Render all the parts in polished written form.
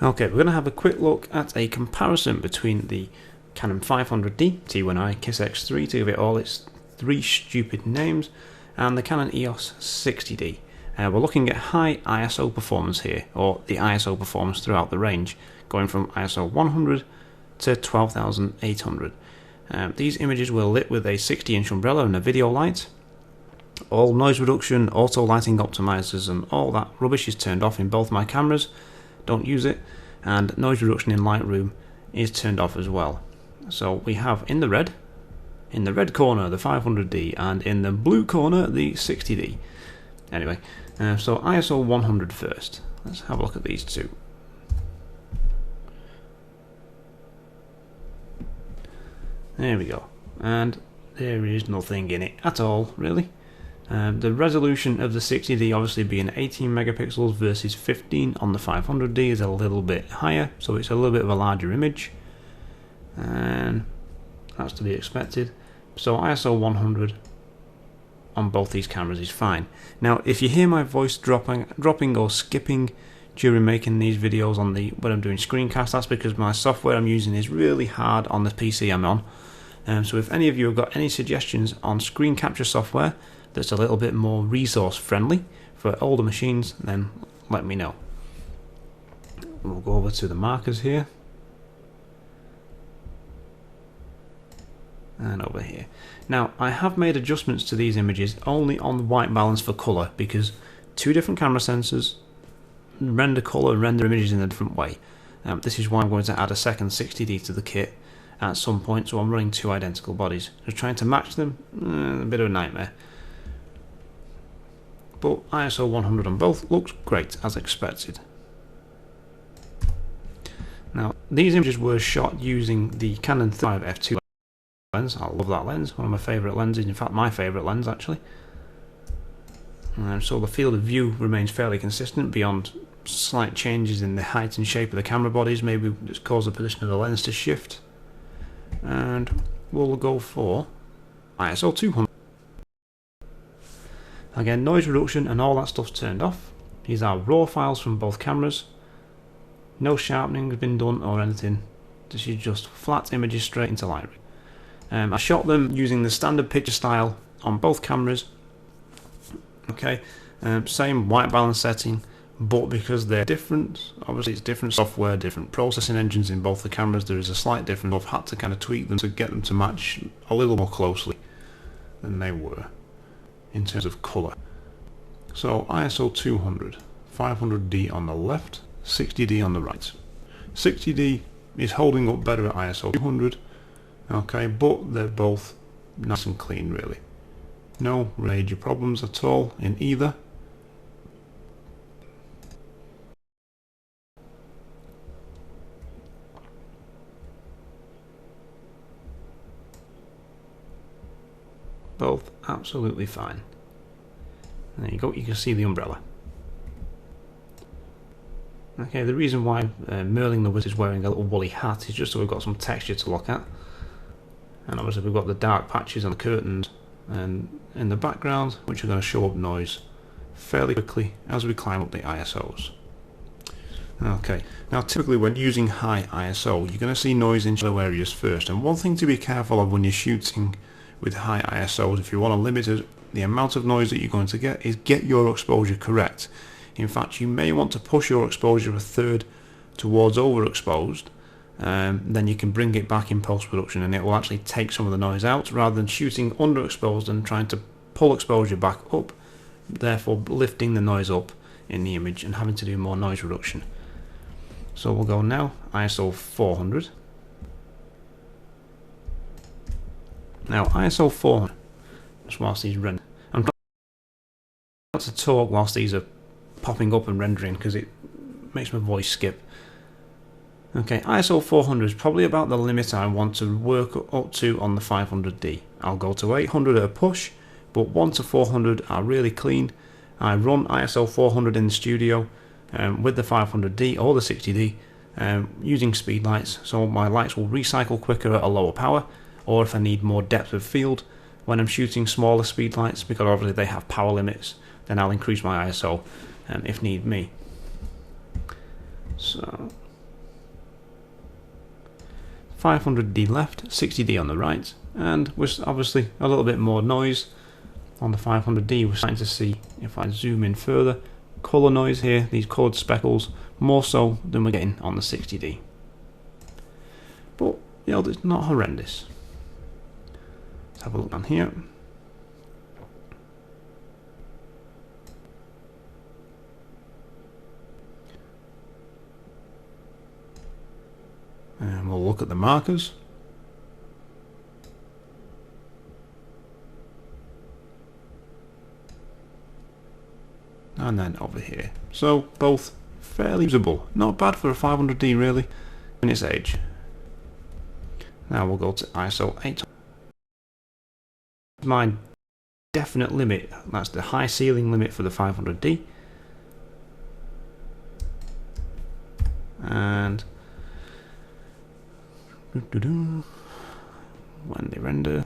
Okay, we're going to have a quick look at a comparison between the Canon 500D, T1i, KissX3 to give it all its three stupid names, and the Canon EOS 60D. We're looking at high ISO performance here, or the ISO performance throughout the range, going from ISO 100 to 12,800. These images were lit with a 60-inch umbrella and a video light. All noise reduction, auto lighting optimizers and all that rubbish is turned off in both my cameras. Don't use it. And noise reduction in Lightroom is turned off as well. So we have in the red corner the 500D, and in the blue corner the 60D. Anyway, so ISO 100 first. Let's have a look at these two. There we go. And there is nothing in it at all, really. The resolution of the 60D obviously being 18 megapixels versus 15 on the 500D is a little bit higher, so it's a little bit of a larger image, and that's to be expected. So ISO 100 on both these cameras is fine. Now if you hear my voice dropping or skipping during making these videos when I'm doing screencasts, that's because my software I'm using is really hard on the PC I'm on. So if any of you have got any suggestions on screen capture software that's a little bit more resource friendly for older machines, then let me know. We'll go over to the markers here and over here. Now I have made adjustments to these images only on the white balance for colour, because two different camera sensors render colour and render images in a different way. This is why I'm going to add a second 60D to the kit at some point, so I'm running two identical bodies. Just trying to match them, a bit of a nightmare. But ISO 100 on both looks great, as expected. Now, these images were shot using the Canon 35 f2 lens. I love that lens, one of my favourite lenses, in fact my favourite lens actually. So the field of view remains fairly consistent beyond slight changes in the height and shape of the camera bodies, maybe just cause the position of the lens to shift. And we'll go for ISO 200. Again, noise reduction and all that stuff's turned off. These are raw files from both cameras. No sharpening has been done or anything. This is just flat images straight into Lightroom. I shot them using the standard picture style on both cameras. Okay, same white balance setting, but because they're different, obviously it's different software, different processing engines in both the cameras, there is a slight difference. I've had to kind of tweak them to get them to match a little more closely than they were in terms of colour. So ISO 200, 500D on the left, 60D on the right. 60D is holding up better at ISO 200, okay, but they're both nice and clean really. No major problems at all in either. Both absolutely fine. There you go, you can see the umbrella. Okay, the reason why Merlin the Wizard is wearing a little woolly hat is just so we've got some texture to look at. And obviously we've got the dark patches on the curtains and in the background, which are going to show up noise fairly quickly as we climb up the ISOs. Okay, now typically when using high ISO, you're going to see noise in shallow areas first, and one thing to be careful of when you're shooting with high ISOs, if you want to limit the amount of noise that you're going to get, is get your exposure correct. In fact, you may want to push your exposure a third towards overexposed, then you can bring it back in post-production and it will actually take some of the noise out, rather than shooting underexposed and trying to pull exposure back up, therefore lifting the noise up in the image and having to do more noise reduction. So we'll go now ISO 400. Now ISO 400, just whilst these render. I'm trying to talk whilst these are popping up and rendering because it makes my voice skip. Okay, ISO 400 is probably about the limit I want to work up to on the 500D. I'll go to 800 at a push, but 1 to 400 are really clean. I run ISO 400 in the studio with the 500D or the 60D using Speedlites, so my lights will recycle quicker at a lower power, or if I need more depth of field when I'm shooting smaller Speedlites, because obviously they have power limits, then I'll increase my ISO if need be. So 500D left, 60D on the right, and with obviously a little bit more noise on the 500D. We're starting to see, if I zoom in further, colour noise here, these coloured speckles, more so than we're getting on the 60D. But, you know, it's not horrendous. Let's have a look down here. And we'll look at the markers. And then over here. So both fairly usable. Not bad for a 500D really in its age. Now we'll go to ISO 800. My definite limit, that's the high ceiling limit for the 500D. And when they render,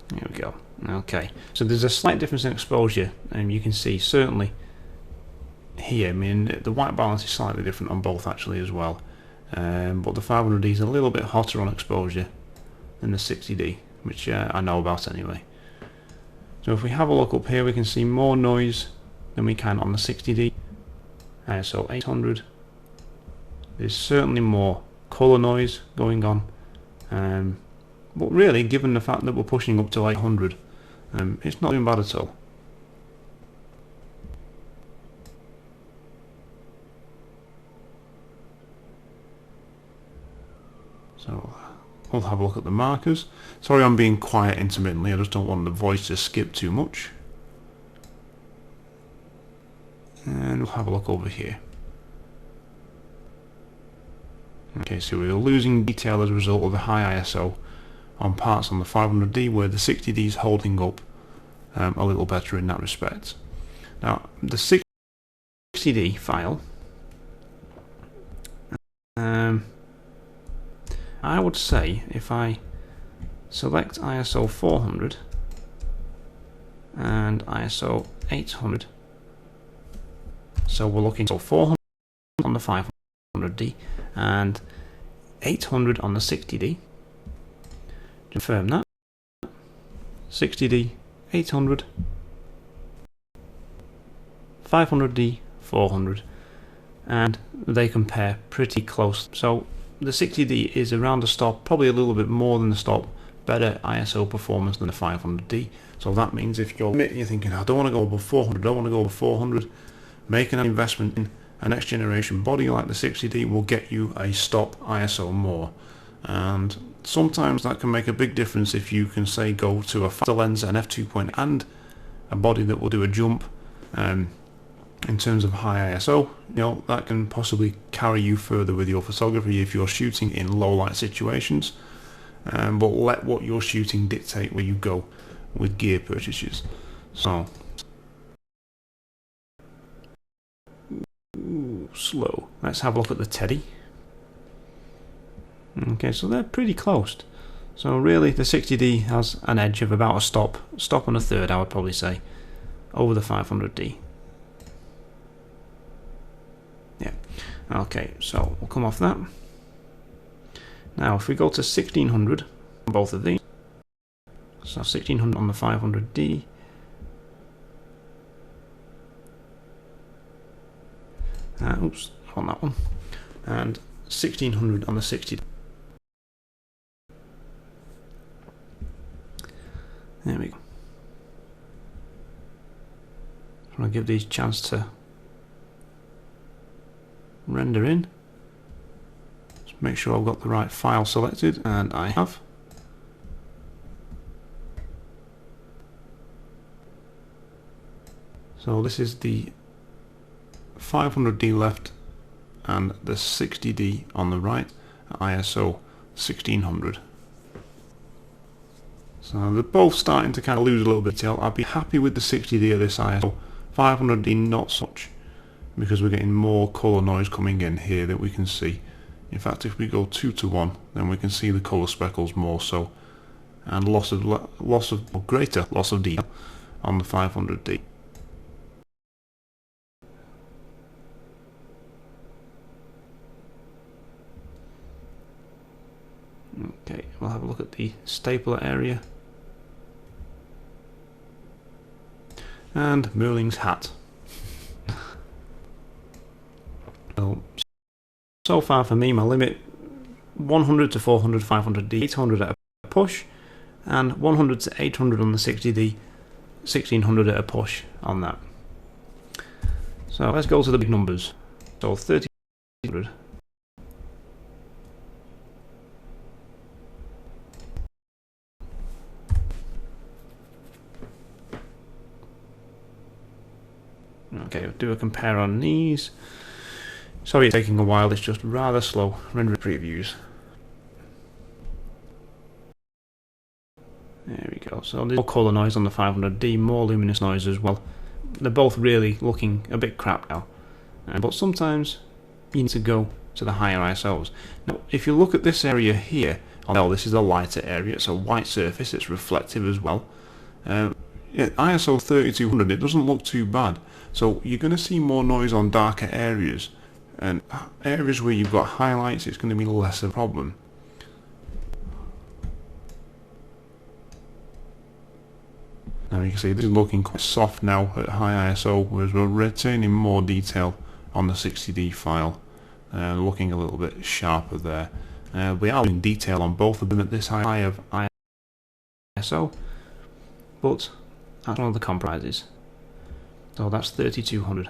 there we go. Okay, so there's a slight difference in exposure, and you can see certainly here, I mean the white balance is slightly different on both actually as well, but the 500D is a little bit hotter on exposure than the 60D, which I know about anyway. So if we have a look up here, we can see more noise than we can on the 60D. ISO 800, there's certainly more colour noise going on, but really given the fact that we're pushing up to 800, it's not doing bad at all. So we'll have a look at the markers. Sorry I'm being quiet intermittently, I just don't want the voice to skip too much. And we'll have a look over here. Okay, so we're losing detail as a result of the high ISO on parts on the 500D, where the 60D is holding up a little better in that respect. Now, the 60D file, I would say if I select ISO 400 and ISO 800, so we're looking at 400 on the 500D and 800 on the 60D. Confirm that. 60D, 800, 500D, 400, and they compare pretty close. So the 60D is around the stop, probably a little bit more than the stop, better ISO performance than the 500D. So that means if you're thinking, I don't want to go above 400, I don't want to go above 400, making an investment in a next generation body like the 60D will get you a stop ISO more, and sometimes that can make a big difference if you can say go to a faster lens, an f2.0, and a body that will do a jump in terms of high ISO. You know, that can possibly carry you further with your photography if you're shooting in low light situations, but let what you're shooting dictate where you go with gear purchases. So slow. Let's have a look at the Teddy. Okay, so they're pretty close. So really the 60D has an edge of about a stop and a third, I would probably say, over the 500D. Yeah. Okay, so we'll come off that. Now if we go to 1600 on both of these, so 1600 on the 500D, oops, on that one, and 1600 on the 60D. There we go. I'm going to give these a chance to render in. Just make sure I've got the right file selected, and I have. So this is the 500D left and the 60D on the right, ISO 1600. So they're both starting to kind of lose a little bit of detail. I'd be happy with the 60D of this ISO. 500D not so much, because we're getting more colour noise coming in here that we can see. In fact, if we go 2:1, then we can see the colour speckles more so, and greater loss of detail on the 500D. Okay, we'll have a look at the stapler area. And Merling's hat. So far for me, my limit 100 to 400 500D, 800 at a push, and 100 to 800 on the 60D, 1600 at a push on that. So let's go to the big numbers. So 3000. Okay, we'll do a compare on these. Sorry it's taking a while, it's just rather slow rendering previews. There we go, so there's more colour noise on the 500D, more luminous noise as well. They're both really looking a bit crap now. But sometimes you need to go to the higher ISOs. Now, if you look at this area here, oh, this is a lighter area, it's a white surface, it's reflective as well. ISO 3200, it doesn't look too bad. So you're going to see more noise on darker areas. And areas where you've got highlights, it's going to be less of a problem. Now you can see this is looking quite soft now at high ISO, whereas we're retaining more detail on the 60D file. Looking a little bit sharper there. We are in detail on both of them at this high of ISO, but that's one of the compromises. So that's 3200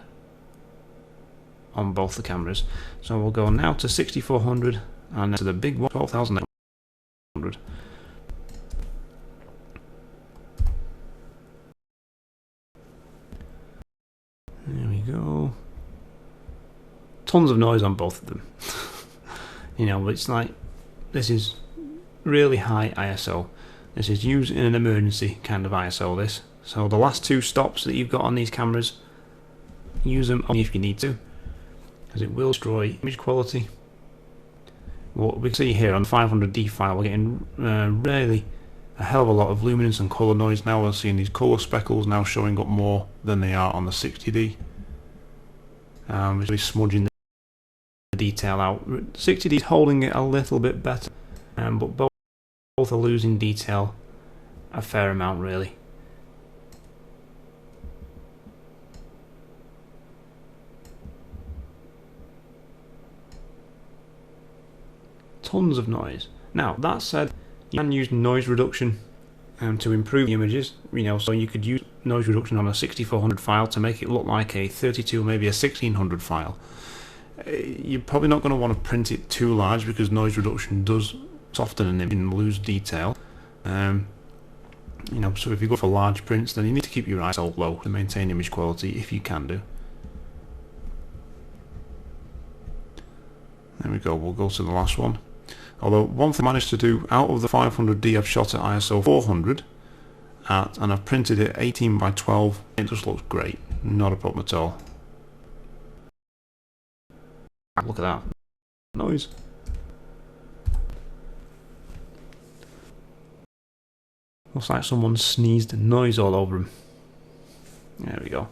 on both the cameras. So we'll go now to 6400 and then to the big one, 12800. There we go. Tons of noise on both of them. You know, it's like, this is really high ISO. This is used in an emergency kind of ISO, this. So the last two stops that you've got on these cameras, use them only if you need to, because it will destroy image quality. What we can see here on the 500D file, we're getting really a hell of a lot of luminance and colour noise now. We're seeing these colour speckles now showing up more than they are on the 60D. It's really smudging the detail out. 60D is holding it a little bit better, but both are losing detail a fair amount really. Tons of noise. Now that said, you can use noise reduction to improve the images. You know, so you could use noise reduction on a 6400 file to make it look like a 32, maybe a 1600 file. You're probably not going to want to print it too large because noise reduction does soften an image and lose detail. You know, so if you go for large prints, then you need to keep your ISO low to maintain image quality if you can do. There we go. We'll go to the last one. Although one thing I managed to do out of the 500D, I've shot at ISO 400 and I've printed it 18 by 12. It just looks great, not a problem at all. Look at that noise. Looks like someone sneezed noise all over him. There we go.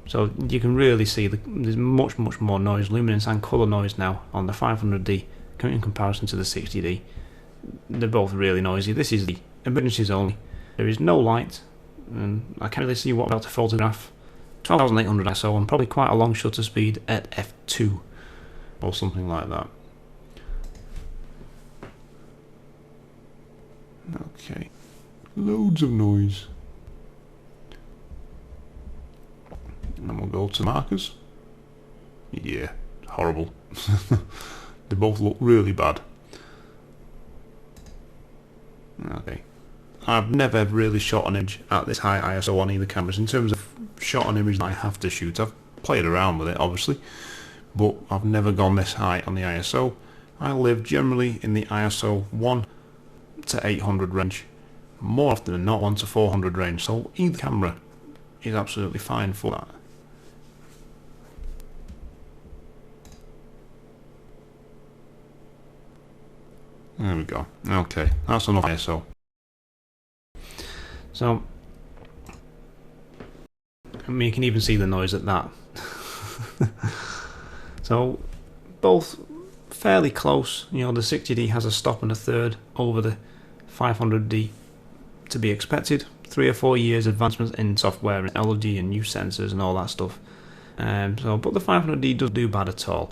So you can really see there's much more noise, luminance and colour noise now on the 500D in comparison to the 60D. They're both really noisy. This is the emergencies only. There is no light, and I can't really see what I'm about to photograph. 12,800 ISO and probably quite a long shutter speed at f2 or something like that. Okay, loads of noise. And then we'll go to markers. Yeah, horrible. They both look really bad. Okay. I've never really shot an image at this high ISO on either cameras. In terms of shot an image that I have to shoot, I've played around with it obviously, but I've never gone this high on the ISO. I live generally in the ISO 1 to 800 range, more often than not 1 to 400 range, so either camera is absolutely fine for that. There we go. Okay, that's enough ISO. So, I mean, you can even see the noise at that. So, both fairly close. You know, the 60D has a stop and a third over the 500D to be expected. 3 or 4 years advancements in software and LED and new sensors and all that stuff. But the 500D doesn't do bad at all.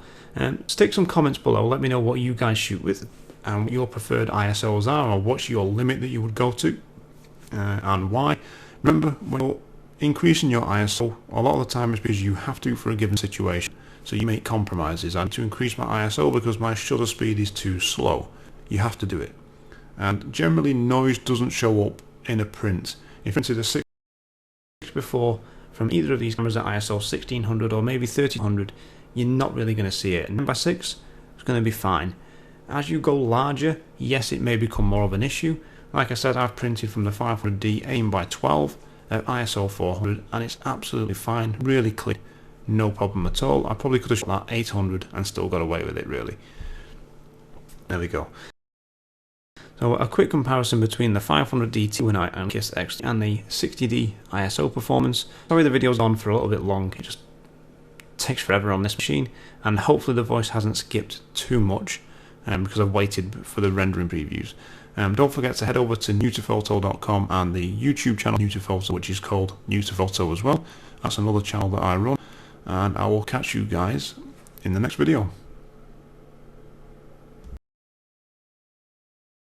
Stick some comments below. Let me know what you guys shoot with and what your preferred ISOs are, or what's your limit that you would go to and why. Remember, when you're increasing your ISO, a lot of the time it's because you have to for a given situation. So you make compromises. I need to increase my ISO because my shutter speed is too slow. You have to do it. And generally noise doesn't show up in a print. If you printed a 6 before from either of these cameras at ISO 1600 or maybe 1300, you're not really going to see it. And 9x6 is going to be fine. As you go larger, yes, it may become more of an issue. Like I said, I've printed from the 500D AIM-by-12 at ISO 400 and it's absolutely fine, really clear, no problem at all. I probably could have shot that 800 and still got away with it, really. There we go. So a quick comparison between the 500D T1i and KissX3 and the 60D ISO performance. Sorry the video's on for a little bit long, it just takes forever on this machine, and hopefully the voice hasn't skipped too much because I've waited for the rendering previews. Don't forget to head over to newtophoto.com and the YouTube channel Newtophoto, which is called Newtophoto as well. That's another channel that I run, and I will catch you guys in the next video.